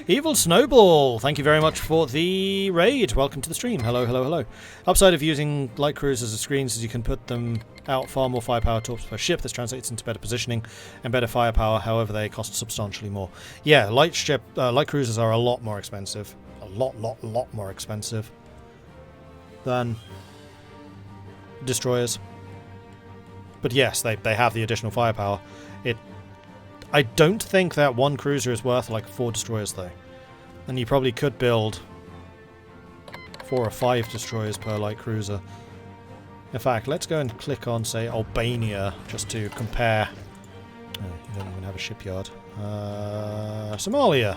Evil Snowball, thank you very much for the raid. Welcome to the stream. Hello, hello, hello. Upside of using light cruisers as screens is you can put them out far more firepower torps per ship. This translates into better positioning and better firepower. However, they cost substantially more. Yeah, light cruisers are a lot more expensive. A lot more expensive than destroyers. But yes, they have the additional firepower. I don't think that one cruiser is worth like 4 destroyers though. And you probably could build 4 or 5 destroyers per light cruiser. In fact, let's go and click on, say, Albania, just to compare. Oh, you don't even have a shipyard. Somalia.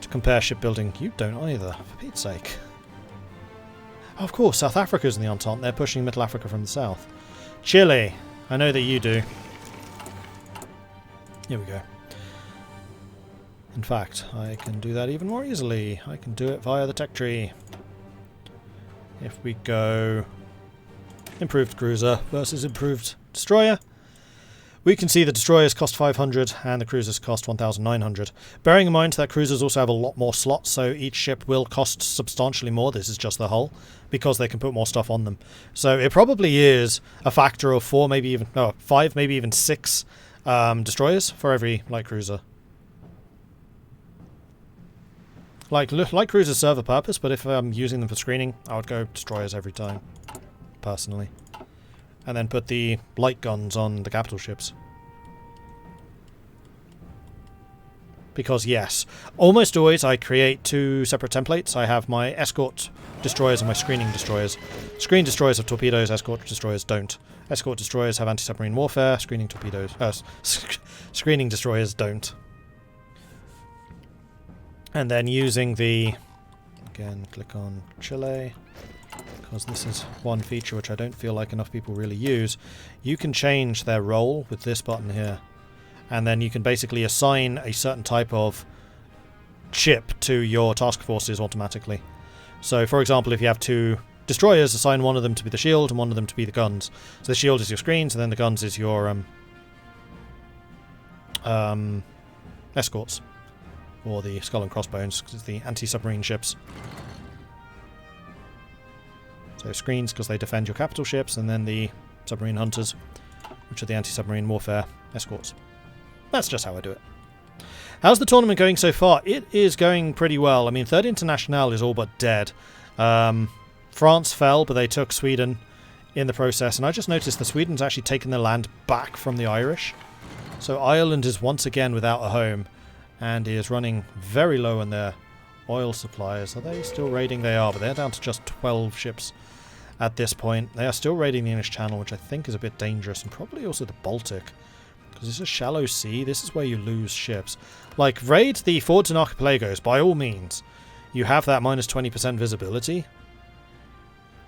To compare shipbuilding. You don't either, for Pete's sake. Oh, of course, South Africa's in the Entente. They're pushing Middle Africa from the south. Chile. I know that you do. Here we go. In fact, I can do that even more easily. I can do it via the tech tree. If we go improved cruiser versus improved destroyer, we can see the destroyers cost 500 and the cruisers cost 1,900. Bearing in mind that cruisers also have a lot more slots, so each ship will cost substantially more. This is just the hull, because they can put more stuff on them. So it probably is a factor of 4, maybe even 5, maybe even 6 destroyers for every light cruiser. Like, light cruisers serve a purpose, but if I'm using them for screening, I would go destroyers every time, personally. And then put the light guns on the capital ships. Because yes, almost always I create 2 separate templates. I have my escort destroyers and my screening destroyers. Screen destroyers have torpedoes, escort destroyers don't. Escort destroyers have anti-submarine warfare, screening destroyers don't. And then using the... Again, click on Chile, because this is one feature which I don't feel like enough people really use. You can change their role with this button here. And then you can basically assign a certain type of ship to your task forces automatically. So, for example, if you have 2 destroyers, assign one of them to be the shield and one of them to be the guns. So the shield is your screens, and then the guns is your escorts. Or the skull and crossbones, because it's the anti-submarine ships. So screens, because they defend your capital ships, and then the submarine hunters, which are the anti-submarine warfare escorts. That's just how I do it. How's the tournament going so far? It is going pretty well. I mean, Third International is all but dead. France fell, but they took Sweden in the process. And I just noticed that Sweden's actually taken their land back from the Irish. So Ireland is once again without a home and is running very low on their oil supplies. Are they still raiding? They are, but they're down to just 12 ships at this point. They are still raiding the English Channel, which I think is a bit dangerous, and probably also the Baltic. Because it's a shallow sea. This is where you lose ships. Like, raid the forts and archipelagos, by all means. You have that minus 20% visibility.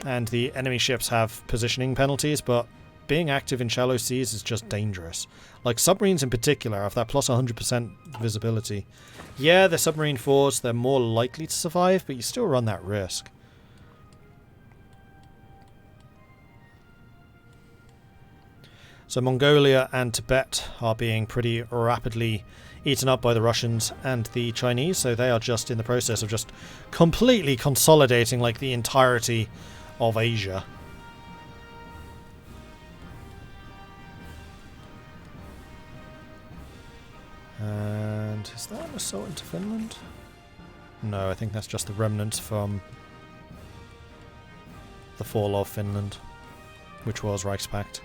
And the enemy ships have positioning penalties, but being active in shallow seas is just dangerous. Like, submarines in particular have that plus 100% visibility. Yeah, they're submarine forts, they're more likely to survive, but you still run that risk. So Mongolia and Tibet are being pretty rapidly eaten up by the Russians and the Chinese, so they are just in the process of just completely consolidating like the entirety of Asia. And is that an assault into Finland? No, I think that's just the remnants from the fall of Finland, which was Reichspakt.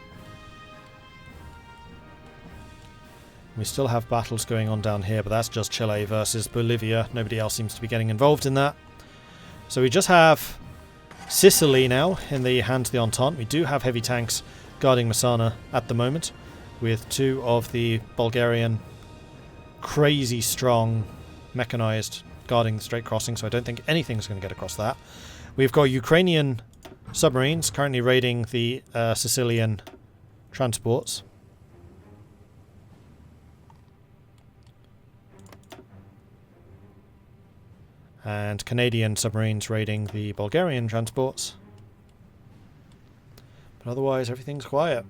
We still have battles going on down here, but that's just Chile versus Bolivia. Nobody else seems to be getting involved in that. So we just have Sicily now in the hands of the Entente. We do have heavy tanks guarding Messana at the moment, with 2 of the Bulgarian crazy strong mechanized guarding the Strait Crossing, so I don't think anything's going to get across that. We've got Ukrainian submarines currently raiding the Sicilian transports. And Canadian submarines raiding the Bulgarian transports. But otherwise, everything's quiet.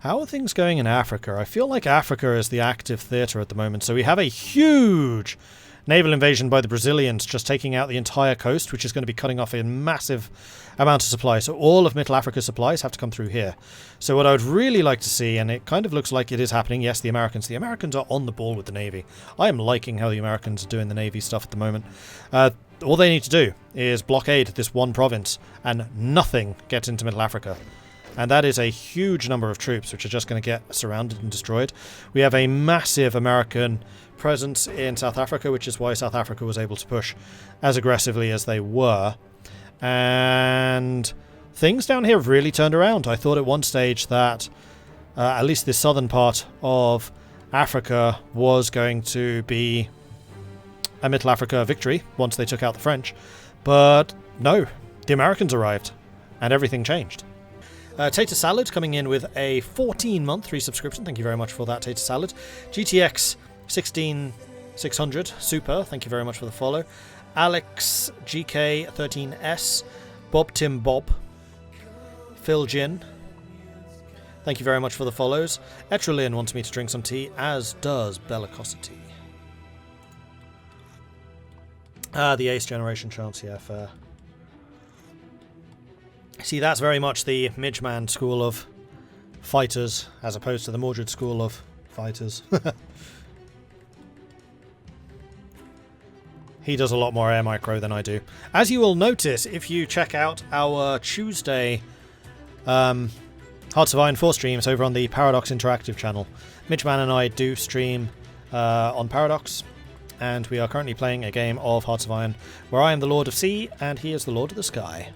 How are things going in Africa? I feel like Africa is the active theatre at the moment. So we have a huge naval invasion by the Brazilians, just taking out the entire coast, which is going to be cutting off a massive amount of supply. So all of Middle Africa's supplies have to come through here. So what I would really like to see, and it kind of looks like it is happening, yes, the Americans. The Americans are on the ball with the Navy. I am liking how the Americans are doing the Navy stuff at the moment. All they need to do is blockade this one province, and nothing gets into Middle Africa. And that is a huge number of troops which are just going to get surrounded and destroyed. We have a massive American presence in South Africa, which is why South Africa was able to push as aggressively as they were. And things down here have really turned around. I thought at one stage that at least the southern part of Africa was going to be a Middle Africa victory once they took out the French. But no, the Americans arrived and everything changed. Tater Salad coming in with a 14-month resubscription. Thank you very much for that, Tater Salad. GTX 16600 Super. Thank you very much for the follow. Alex GK13S. Bob Tim Bob. Phil Jin. Thank you very much for the follows. Etrolin wants me to drink some tea, as does Bellicosity. The Ace Generation chance, yeah, fair. See, that's very much the Midgeman school of fighters, as opposed to the Mordred school of fighters. He does a lot more air micro than I do. As you will notice, if you check out our Tuesday Hearts of Iron 4 streams over on the Paradox Interactive channel, Midgeman and I do stream on Paradox, and we are currently playing a game of Hearts of Iron where I am the Lord of Sea and he is the Lord of the Sky.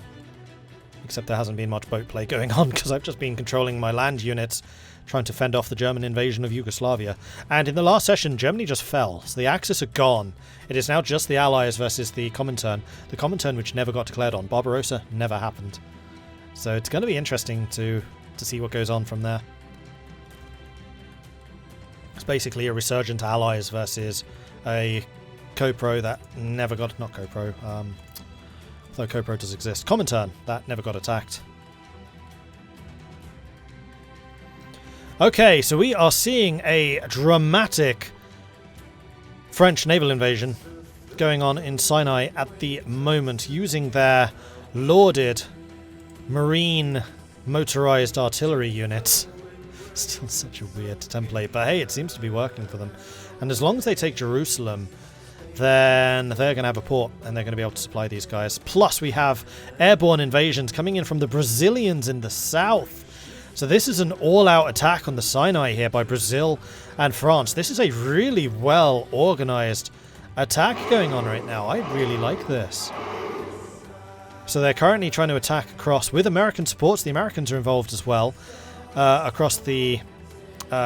Except there hasn't been much boat play going on because I've just been controlling my land units, trying to fend off the German invasion of Yugoslavia. And in the last session, Germany just fell, so the Axis are gone. It is now just the Allies versus the Comintern. The Comintern which never got declared on. Barbarossa never happened. So it's going to be interesting to see what goes on from there. It's basically a resurgent Allies versus a Co-Pro that never got... Not Co-Pro, though Co-Pro does exist. Comintern, that never got attacked. Okay, so we are seeing a dramatic French naval invasion going on in Sinai at the moment, using their lauded marine motorized artillery units. Still such a weird template, but hey, it seems to be working for them. And as long as they take Jerusalem, then they're going to have a port and they're going to be able to supply these guys. Plus, we have airborne invasions coming in from the Brazilians in the south. So this is an all-out attack on the Sinai here by Brazil and France. This is a really well-organized attack going on right now. I really like this. So they're currently trying to attack across with American supports. The Americans are involved as well across the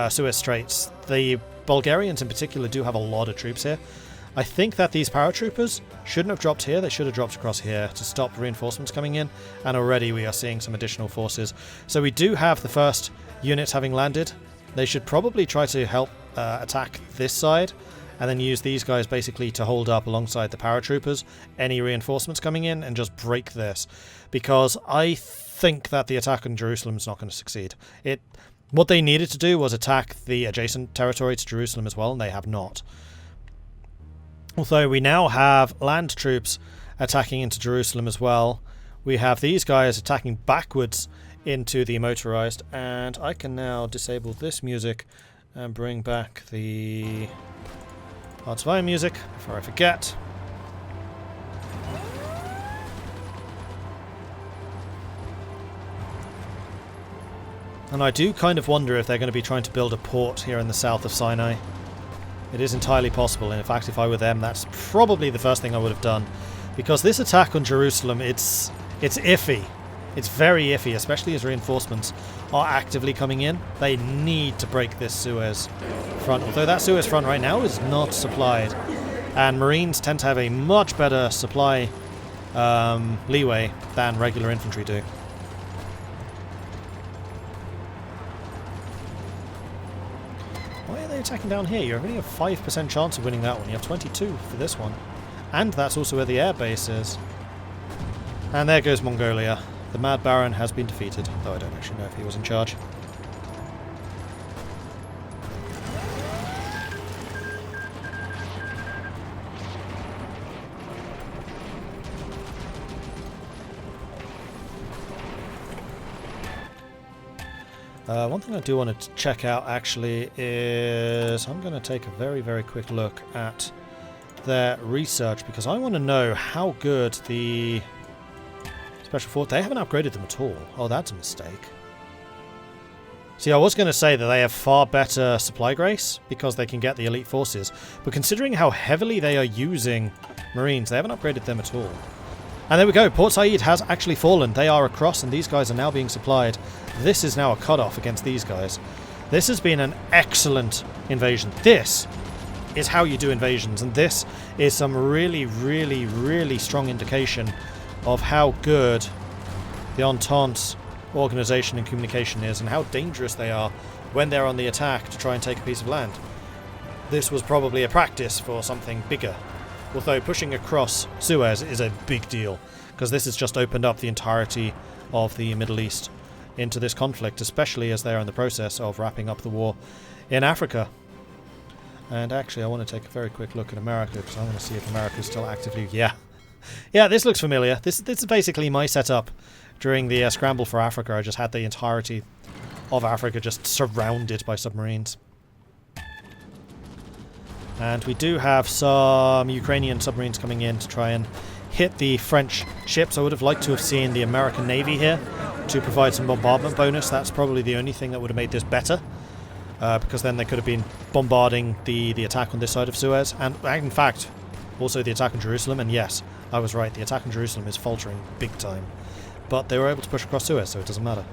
Suez Straits. The Bulgarians in particular do have a lot of troops here. I think that these paratroopers shouldn't have dropped here. They should have dropped across here to stop reinforcements coming in. And already we are seeing some additional forces. So we do have the first units having landed. They should probably try to help attack this side. And then use these guys basically to hold up alongside the paratroopers. Any reinforcements coming in and just break this. Because I think that the attack on Jerusalem is not going to succeed. What they needed to do was attack the adjacent territory to Jerusalem as well. And they have not. Although we now have land troops attacking into Jerusalem as well. We have these guys attacking backwards into the motorized. And I can now disable this music and bring back the Hearts of Iron music before I forget. And I do kind of wonder if they're going to be trying to build a port here in the south of Sinai. It is entirely possible, and in fact, if I were them, that's probably the first thing I would have done. Because this attack on Jerusalem, it's iffy. It's very iffy, especially as reinforcements are actively coming in. They need to break this Suez front, although that Suez front right now is not supplied. And Marines tend to have a much better supply leeway than regular infantry do. Attacking down here, you only have 5% chance of winning that one. You have 22 for this one. And that's also where the air base is. And there goes Mongolia. The Mad Baron has been defeated, though I don't actually know if he was in charge. One thing I do want to check out actually is I'm going to take a very, very quick look at their research, because I want to know how good the special force... They haven't upgraded them at all. Oh, that's a mistake. See, I was going to say that they have far better supply grace because they can get the elite forces, but considering how heavily they are using Marines, they haven't upgraded them at all. And there we go, Port Said has actually fallen. They are across and these guys are now being supplied. This is now a cutoff against these guys. This has been an excellent invasion. This is how you do invasions, and this is some really, really, really strong indication of how good the Entente's organisation and communication is, and how dangerous they are when they're on the attack to try and take a piece of land. This was probably a practice for something bigger, although pushing across Suez is a big deal, because this has just opened up the entirety of the Middle East into this conflict, especially as they're in the process of wrapping up the war in Africa. And actually I want to take a very quick look at America, because I want to see if America is still actively... Yeah, this looks familiar. This is basically my setup during the scramble for Africa. I just had the entirety of Africa just surrounded by submarines. And we do have some Ukrainian submarines coming in to try and hit the French ships. I would have liked to have seen the American Navy here to provide some bombardment bonus. That's probably the only thing that would have made this better. Because then they could have been bombarding the attack on this side of Suez. And in fact, also the attack on Jerusalem. And yes, I was right. The attack on Jerusalem is faltering big time. But they were able to push across Suez, so it doesn't matter.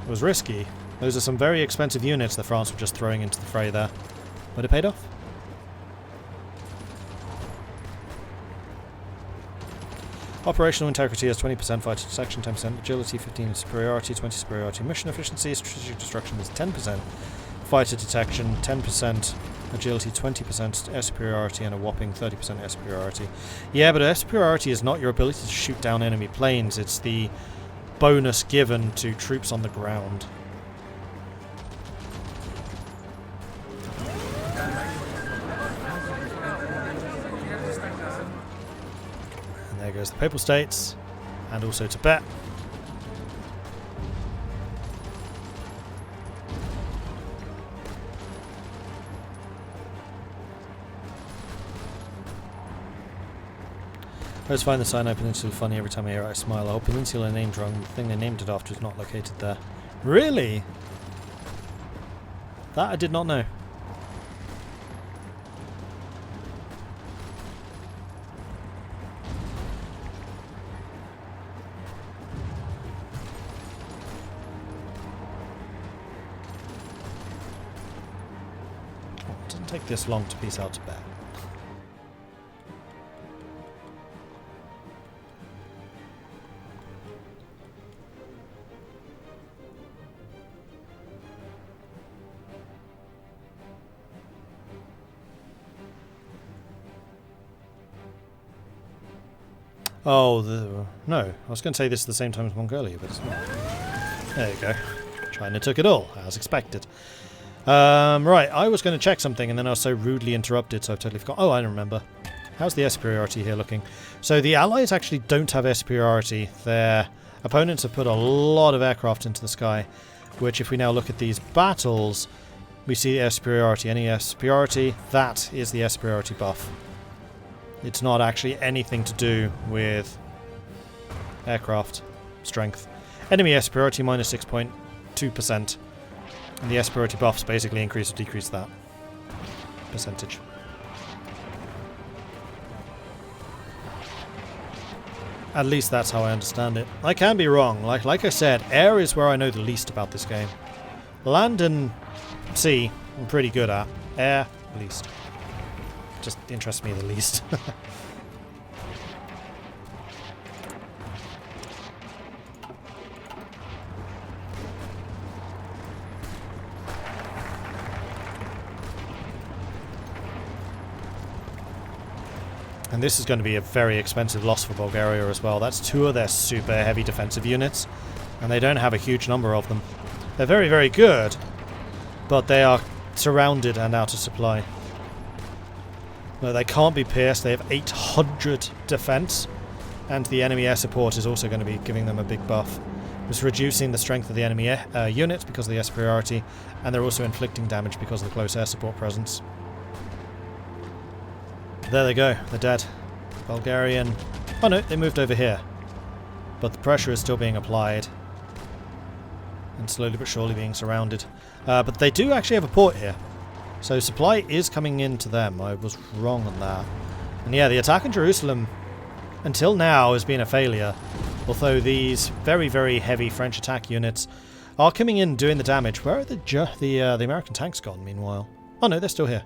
It was risky. Those are some very expensive units that France were just throwing into the fray there. But it paid off. Operational integrity has 20% fighter detection, 10% agility, 15% superiority, 20% superiority mission efficiency, strategic destruction is 10% fighter detection, 10% agility, 20% air superiority, and a whopping 30% air superiority. Yeah, but air superiority is not your ability to shoot down enemy planes, it's the bonus given to troops on the ground. There goes the Papal States, and also Tibet. I always find the Sinai Peninsula funny every time I hear it. I smile. Oh, peninsula named wrong. The thing they named it after is not located there. Really? That I did not know. Take this long to piece out Tibet. Oh, no. I was going to say this at the same time as Mongolia, but it's not. There you go. China took it all, as expected. Right, I was going to check something and then I was so rudely interrupted, so I've totally forgot. Oh, I don't remember. How's the air superiority here looking? So the Allies actually don't have air superiority. Their opponents have put a lot of aircraft into the sky, which if we now look at these battles, we see air superiority. Any air superiority, that is the air superiority buff. It's not actually anything to do with aircraft strength. Enemy air superiority minus 6.2%. And the air superiority buffs basically increase or decrease that percentage. At least that's how I understand it. I can be wrong. Like I said, air is where I know the least about this game. Land and sea, I'm pretty good at. Air, least. Just interests me the least. And this is going to be a very expensive loss for Bulgaria as well. That's 2 of their super heavy defensive units, and they don't have a huge number of them. They're very, very good, but they are surrounded and out of supply. No, they can't be pierced. They have 800 defense, And the enemy air support is also going to be giving them a big buff. It's reducing the strength of the enemy units because of the air superiority, and they're also inflicting damage because of the close air support presence. There they go, they're dead. Bulgarian... Oh no, they moved over here. But the pressure is still being applied. And slowly but surely being surrounded. But they do actually have a port here. So supply is coming in to them. I was wrong on that. And yeah, the attack in Jerusalem, until now, has been a failure. Although these very, very heavy French attack units are coming in doing the damage. Where are the American tanks gone, meanwhile? Oh no, they're still here.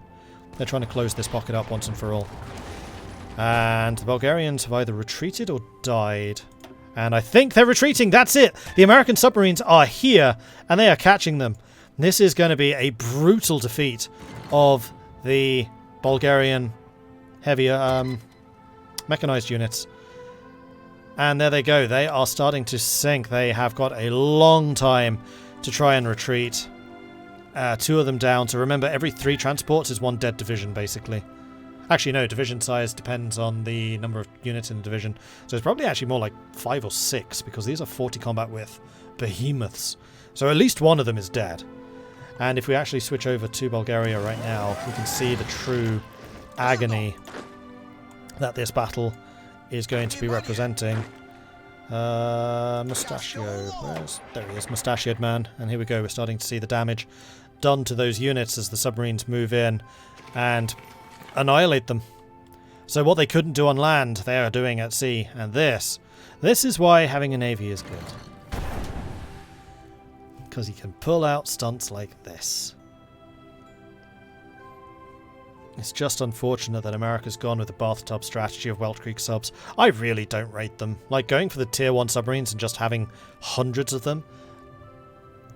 They're trying to close this pocket up once and for all. And the Bulgarians have either retreated or died. And I think they're retreating. That's it. The American submarines are here, and they are catching them. This is going to be a brutal defeat of the Bulgarian heavier mechanized units. And there they go. They are starting to sink. They have got a long time to try and retreat. 2 of them down. So remember, every 3 transports is 1 dead division, basically. Actually, no, division size depends on the number of units in the division. So it's probably actually more like 5 or 6, because these are 40 combat with behemoths. So at least 1 of them is dead. And if we actually switch over to Bulgaria right now, we can see the true agony that this battle is going to be representing. Mustachio. There he is, mustachioed man. And here we go, we're starting to see the damage done to those units as the submarines move in and annihilate them. So what they couldn't do on land, they are doing at sea. And this is why having a navy is good. Because you can pull out stunts like this. It's just unfortunate that America's gone with the bathtub strategy of Welch Creek subs. I really don't rate them. Like, going for the tier 1 submarines and just having hundreds of them.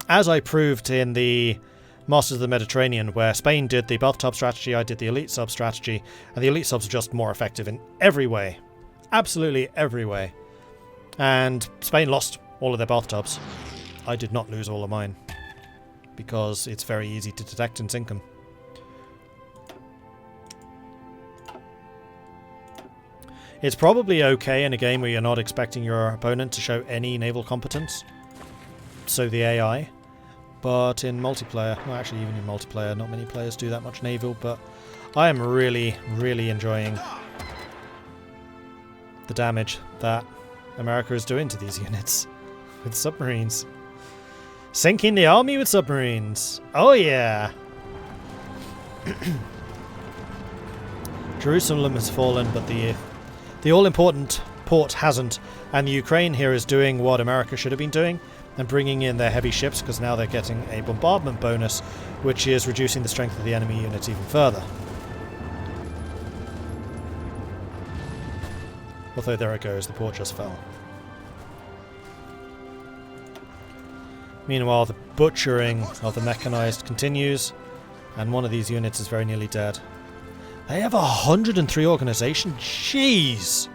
As I proved in the Masters of the Mediterranean, where Spain did the bathtub strategy, I did the elite sub strategy, and the elite subs are just more effective in every way. Absolutely every way. And Spain lost all of their bathtubs. I did not lose all of mine, because it's very easy to detect and sink them. It's probably okay in a game where you're not expecting your opponent to show any naval competence, so the AI. But in multiplayer, well, actually even in multiplayer, not many players do that much naval, but I am really, really enjoying the damage that America is doing to these units with submarines. Sinking the army with submarines. Oh yeah! Jerusalem has fallen, but the all-important port hasn't, and the Ukraine here is doing what America should have been doing, and bringing in their heavy ships, because now they're getting a bombardment bonus, which is reducing the strength of the enemy units even further. Although there it goes, the port just fell. Meanwhile, the butchering of the mechanized continues, and one of these units is very nearly dead. They have 103 organization? Jeez!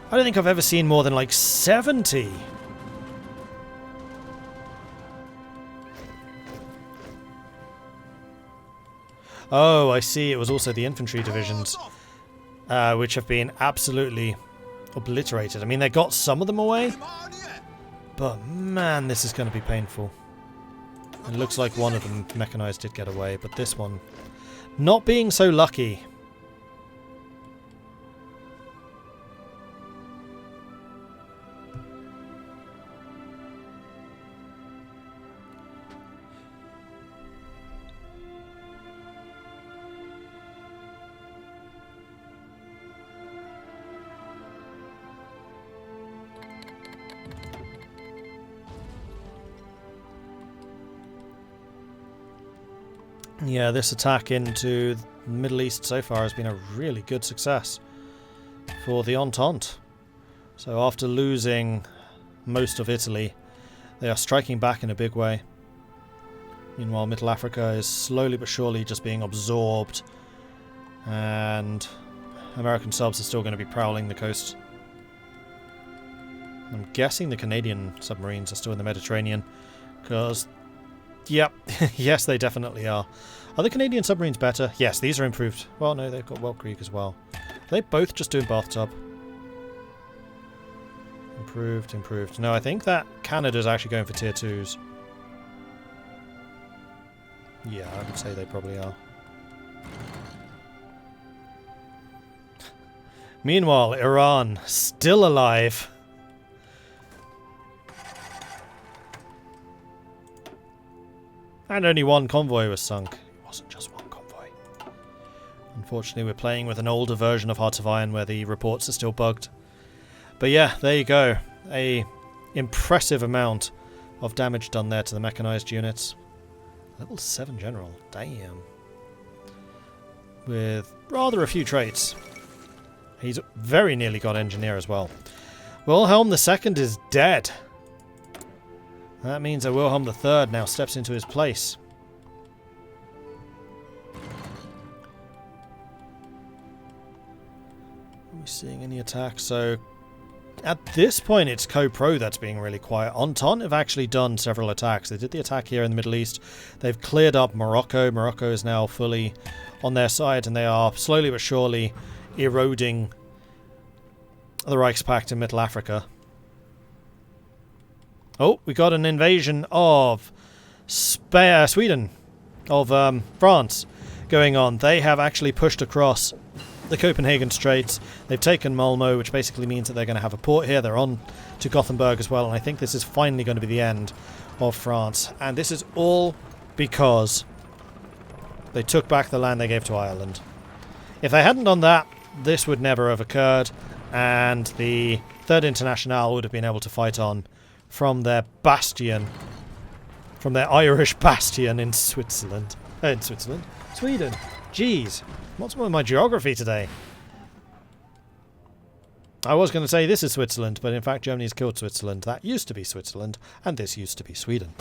I don't think I've ever seen more than like 70. Oh, I see. It was also the infantry divisions, which have been absolutely obliterated. I mean, they got some of them away, but man, this is going to be painful. It looks like one of them, mechanized, did get away, but this one, not being so lucky. Yeah, this attack into the Middle East so far has been a really good success for the Entente. So after losing most of Italy, they are striking back in a big way. Meanwhile, Middle Africa is slowly but surely just being absorbed, and American subs are still going to be prowling the coast. I'm guessing the Canadian submarines are still in the Mediterranean, because yep, yes, they definitely are. Are the Canadian submarines better? Yes, these are improved. Well, no, they've got Welch Creek as well. Are they both just doing bathtub? Improved, improved. No, I think that Canada's actually going for tier 2s. Yeah, I would say they probably are. Meanwhile, Iran, still alive. And only one convoy was sunk. It wasn't just one convoy. Unfortunately, we're playing with an older version of Hearts of Iron where the reports are still bugged. But yeah, there you go. A impressive amount of damage done there to the mechanized units. Level 7 general. Damn. With rather a few traits. He's very nearly got engineer as well. Wilhelm II is dead. That means that Wilhelm III now steps into his place. Are we seeing any attacks? So, at this point, it's Co-Pro that's being really quiet. Entente have actually done several attacks. They did the attack here in the Middle East. They've cleared up Morocco. Morocco is now fully on their side, and they are slowly but surely eroding the Reichspakt in Middle Africa. Oh, we got an invasion of Sweden, of France going on. They have actually pushed across the Copenhagen Straits. They've taken Malmo, which basically means that they're going to have a port here. They're on to Gothenburg as well, and I think this is finally going to be the end of France. And this is all because they took back the land they gave to Ireland. If they hadn't done that, this would never have occurred, and the Third Internationale would have been able to fight on from their bastion, from their Irish bastion in Switzerland. Sweden. Jeez, what's with my geography today? I was going to say this is Switzerland, but in fact Germany's killed Switzerland. That used to be Switzerland, and this used to be Sweden.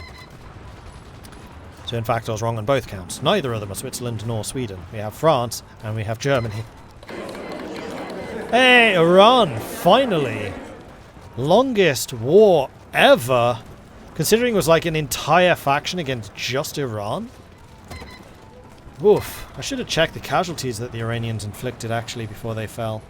So in fact I was wrong on both counts. Neither of them are Switzerland nor Sweden. We have France, and we have Germany. Hey, Iran, finally! Longest war ever, considering it was like an entire faction against just Iran. Oof. I should have checked the casualties that the Iranians inflicted actually before they fell.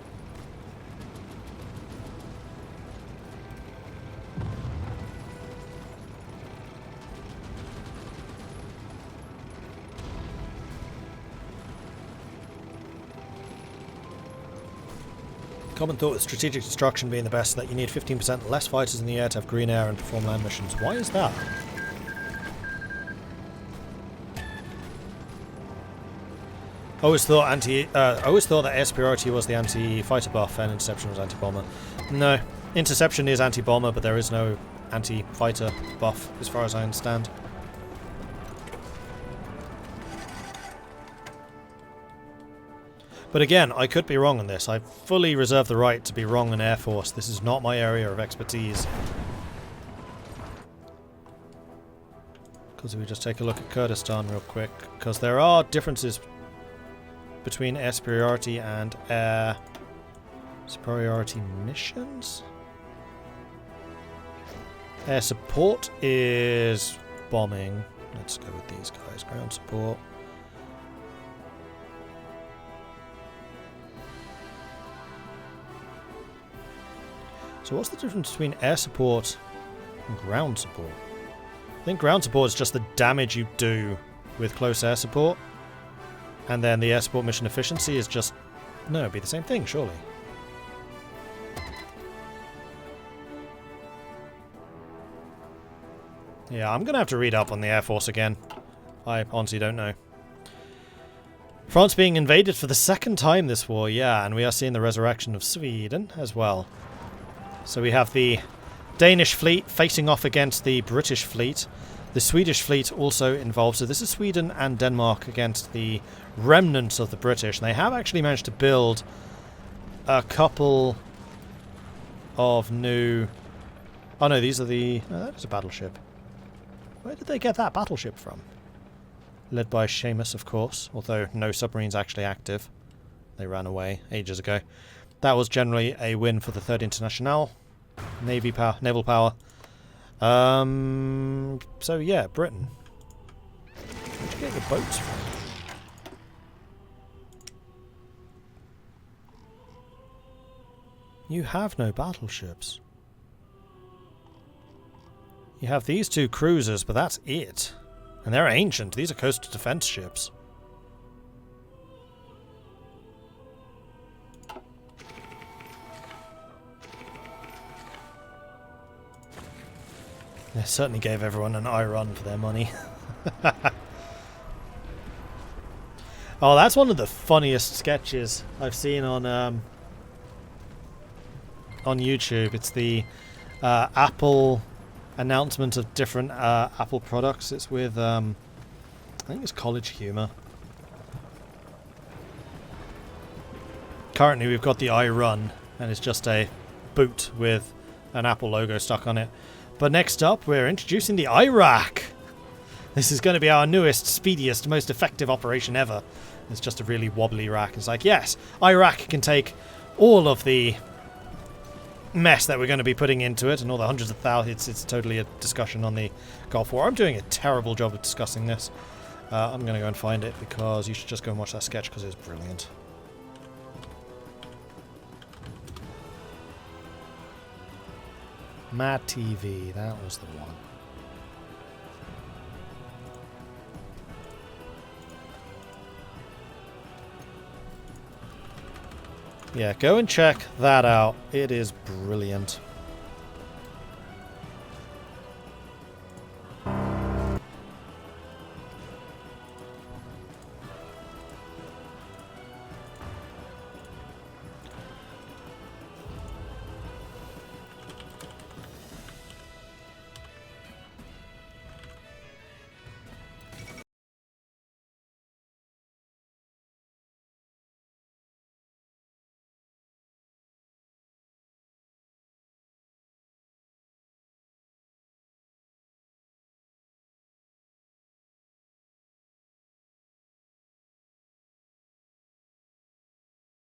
Common thought with strategic destruction being the best that you need 15% less fighters in the air to have green air and perform land missions. Why is that? I always thought that air superiority was the anti-fighter buff and interception was anti-bomber. No, interception is anti-bomber, but there is no anti-fighter buff as far as I understand. But again, I could be wrong on this. I fully reserve the right to be wrong in Air Force. This is not my area of expertise. Because if we just take a look at Kurdistan real quick, because there are differences between air superiority and air superiority missions. Air support is bombing. Let's go with these guys. Ground support. So what's the difference between air support and ground support? I think ground support is just the damage you do with close air support. And then the air support mission efficiency is just... No, it'd be the same thing, surely. Yeah, I'm going to have to read up on the Air Force again. I honestly don't know. France being invaded for the second time this war, yeah, and we are seeing the resurrection of Sweden as well. So we have the Danish fleet facing off against the British fleet. The Swedish fleet also involved. So this is Sweden and Denmark against the remnants of the British. And they have actually managed to build a couple of new... Oh no, these are the... Oh, that is a battleship. Where did they get that battleship from? Led by Seamus, of course. Although no submarines actually active. They ran away ages ago. That was generally a win for the Third Internationale. Naval power. So yeah, Britain. Where'd you get the boats from? You have no battleships. You have these two cruisers, but that's it. And they're ancient. These are coastal defense ships. They certainly gave everyone an eye run for their money. Oh, that's one of the funniest sketches I've seen on YouTube. It's the Apple announcement of different Apple products. It's with I think it's College Humor. Currently we've got the iRun, and it's just a boot with an Apple logo stuck on it. But next up we're introducing the iRack. This is going to be our newest, speediest, most effective operation ever. It's just a really wobbly rack. It's like, yes, iRack can take all of the mess that we're going to be putting into it and all the hundreds of thousands. It's totally a discussion on the Gulf War. I'm doing a terrible job of discussing this. I'm going to go and find it because you should just go and watch that sketch because it's brilliant. Mad TV, that was the one. Yeah, go and check that out. It is brilliant.